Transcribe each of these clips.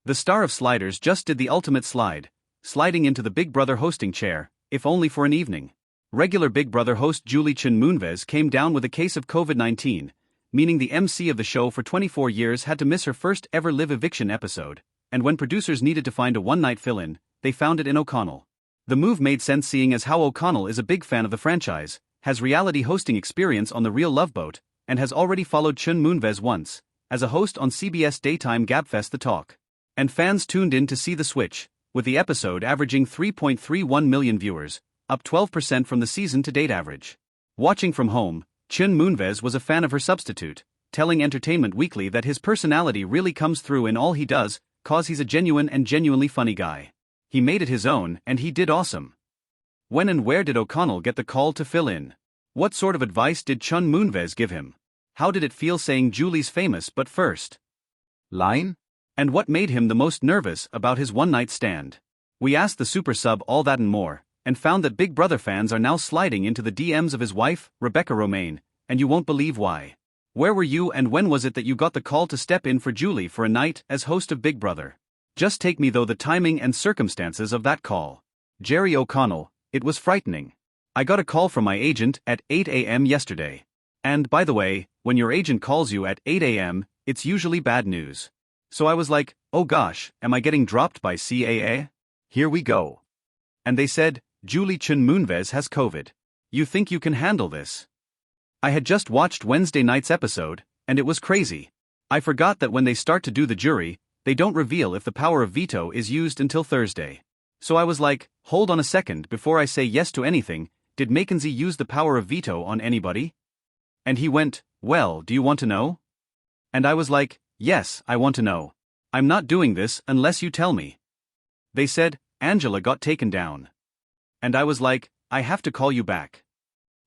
The star of sliders just did the ultimate slide, sliding into the Big Brother hosting chair, if only for an evening. Regular Big Brother host Julie Chen-Moonves came down with a case of COVID-19, meaning the MC of the show for 24 years had to miss her first ever live eviction episode, and when producers needed to find a one-night fill-in, they found it in O'Connell. The move made sense seeing as how O'Connell is a big fan of the franchise, has reality hosting experience on The Real Love Boat, and has already followed Chen-Moonves once, as a host on CBS daytime Gabfest The Talk. And fans tuned in to see the switch, with the episode averaging 3.31 million viewers, up 12% from the season-to-date average. Watching from home, Chen-Moonves was a fan of her substitute, telling Entertainment Weekly that his personality really comes through in all he does, cause he's a genuine and genuinely funny guy. He made it his own and he did awesome. When and where did O'Connell get the call to fill in? What sort of advice did Chen-Moonves give him? How did it feel saying Julie's famous but first line? And what made him the most nervous about his one-night stand? We asked the super sub all that and more, and found that Big Brother fans are now sliding into the DMs of his wife, Rebecca Romijn, and you won't believe why. Where were you and when was it that you got the call to step in for Julie for a night as host of Big Brother? Just take me though the timing and circumstances of that call. Jerry O'Connell, it was frightening. I got a call from my agent at 8 a.m. yesterday. And, by the way, when your agent calls you at 8 a.m., it's usually bad news. So I was like, oh gosh, am I getting dropped by CAA? Here we go. And they said, Julie Chen-Moonves has COVID. You think you can handle this? I had just watched Wednesday night's episode, and it was crazy. I forgot that when they start to do the jury, they don't reveal if the power of veto is used until Thursday. So I was like, hold on a second before I say yes to anything, did Mackenzie use the power of veto on anybody? And he went, well, do you want to know? And I was like, yes, I want to know. I'm not doing this unless you tell me. They said, Angela got taken down. And I was like, I have to call you back.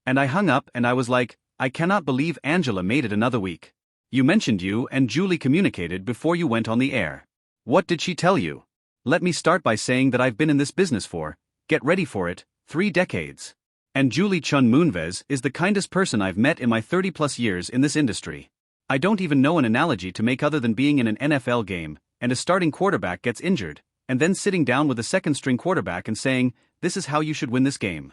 And I hung up and I was like, I cannot believe Angela made it another week. You mentioned you and Julie communicated before you went on the air. What did she tell you? Let me start by saying that I've been in this business for, get ready for it, 3 decades. And Julie Chen-Moonves is the kindest person I've met in my 30-plus years in this industry. I don't even know an analogy to make other than being in an NFL game, and a starting quarterback gets injured, and then sitting down with a second-string quarterback and saying, this is how you should win this game.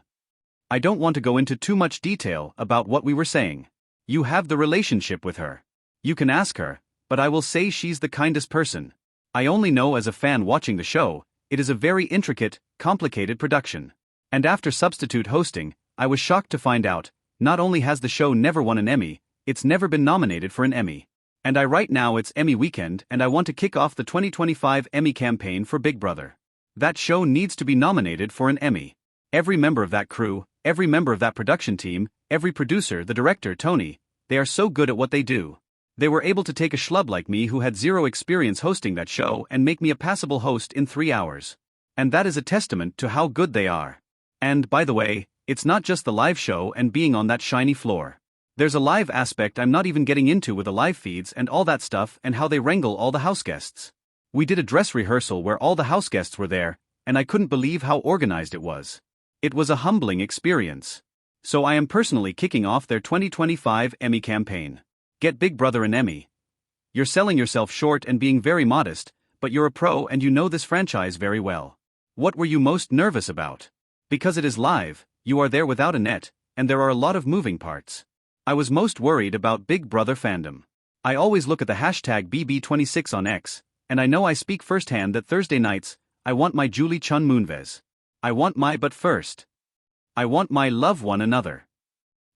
I don't want to go into too much detail about what we were saying. You have the relationship with her. You can ask her, but I will say she's the kindest person. I only know as a fan watching the show, it is a very intricate, complicated production. And after substitute hosting, I was shocked to find out, not only has the show never won an Emmy, it's never been nominated for an Emmy. And right now it's Emmy weekend and I want to kick off the 2025 Emmy campaign for Big Brother. That show needs to be nominated for an Emmy. Every member of that crew, every member of that production team, every producer, the director, Tony, they are so good at what they do. They were able to take a schlub like me who had zero experience hosting that show and make me a passable host in 3 hours. And that is a testament to how good they are. And, by the way, it's not just the live show and being on that shiny floor. There's a live aspect I'm not even getting into with the live feeds and all that stuff and how they wrangle all the house guests. We did a dress rehearsal where all the house guests were there, and I couldn't believe how organized it was. It was a humbling experience. So I am personally kicking off their 2025 Emmy campaign. Get Big Brother an Emmy. You're selling yourself short and being very modest, but you're a pro and you know this franchise very well. What were you most nervous about? Because it is live, you are there without a net, and there are a lot of moving parts. I was most worried about Big Brother fandom. I always look at the hashtag BB26 on X, and I know I speak firsthand that Thursday nights, I want my Julie Chen-Moonves. I want my but first. I want my love one another.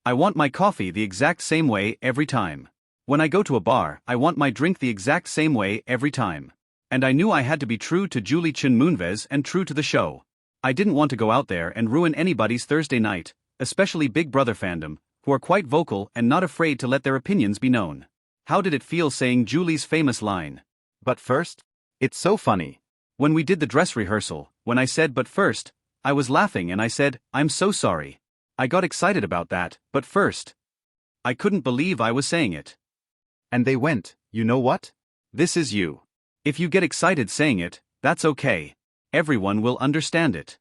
I want my coffee the exact same way every time. When I go to a bar, I want my drink the exact same way every time. And I knew I had to be true to Julie Chen-Moonves and true to the show. I didn't want to go out there and ruin anybody's Thursday night, especially Big Brother fandom, who are quite vocal and not afraid to let their opinions be known. How did it feel saying Julie's famous line? But first? It's so funny. When we did the dress rehearsal, when I said but first, I was laughing and I said, I'm so sorry. I got excited about that, but first. I couldn't believe I was saying it. And they went, you know what? This is you. If you get excited saying it, that's okay. Everyone will understand it.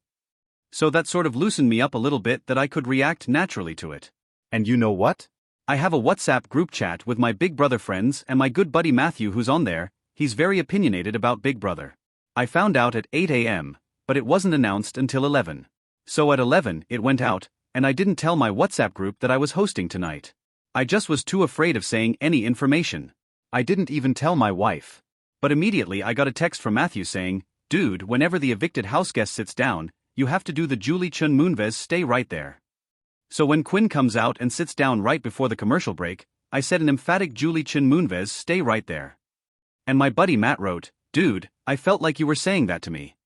So that sort of loosened me up a little bit that I could react naturally to it. And you know what? I have a WhatsApp group chat with my Big Brother friends and my good buddy Matthew who's on there. He's very opinionated about Big Brother. I found out at 8 a.m., but it wasn't announced until 11. So at 11 it went out, and I didn't tell my WhatsApp group that I was hosting tonight. I just was too afraid of saying any information. I didn't even tell my wife. But immediately I got a text from Matthew saying, "Dude, whenever the evicted house guest sits down, you have to do the Julie Chun Moonves stay right there." So when Quinn comes out and sits down right before the commercial break, I said an emphatic Julie Chun Moonves stay right there. And my buddy Matt wrote, "Dude, I felt like you were saying that to me."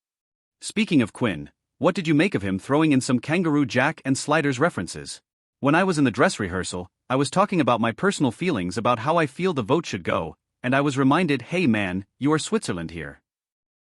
Speaking of Quinn, what did you make of him throwing in some Kangaroo Jack and Sliders references? When I was in the dress rehearsal, I was talking about my personal feelings about how I feel the vote should go, and I was reminded, hey man, you are Switzerland here.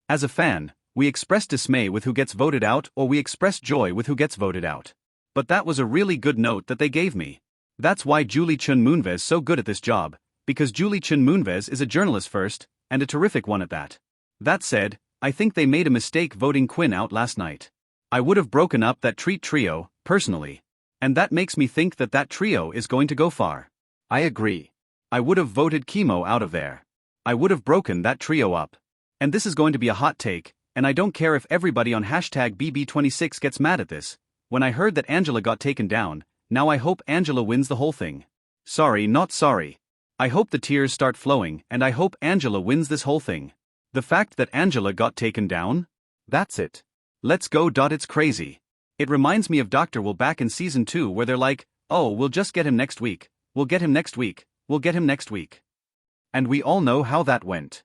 As a fan, we express dismay with who gets voted out or we express joy with who gets voted out. But that was a really good note that they gave me. That's why Julie Chun Moonves so good at this job, because Julie Chun Moonves is a journalist first, and a terrific one at that. That said, I think they made a mistake voting Quinn out last night. I would have broken up that treat trio, personally. And that makes me think that that trio is going to go far. I agree. I would have voted Chemo out of there. I would have broken that trio up. And this is going to be a hot take, and I don't care if everybody on hashtag BB26 gets mad at this. When I heard that Angela got taken down, now I hope Angela wins the whole thing. Sorry, not sorry. I hope the tears start flowing and I hope Angela wins this whole thing. The fact that Angela got taken down? That's it. Let's go. It's crazy. It reminds me of Dr. Will back in season 2 where they're like, oh, we'll just get him next week. We'll get him next week. We'll get him next week. And we all know how that went.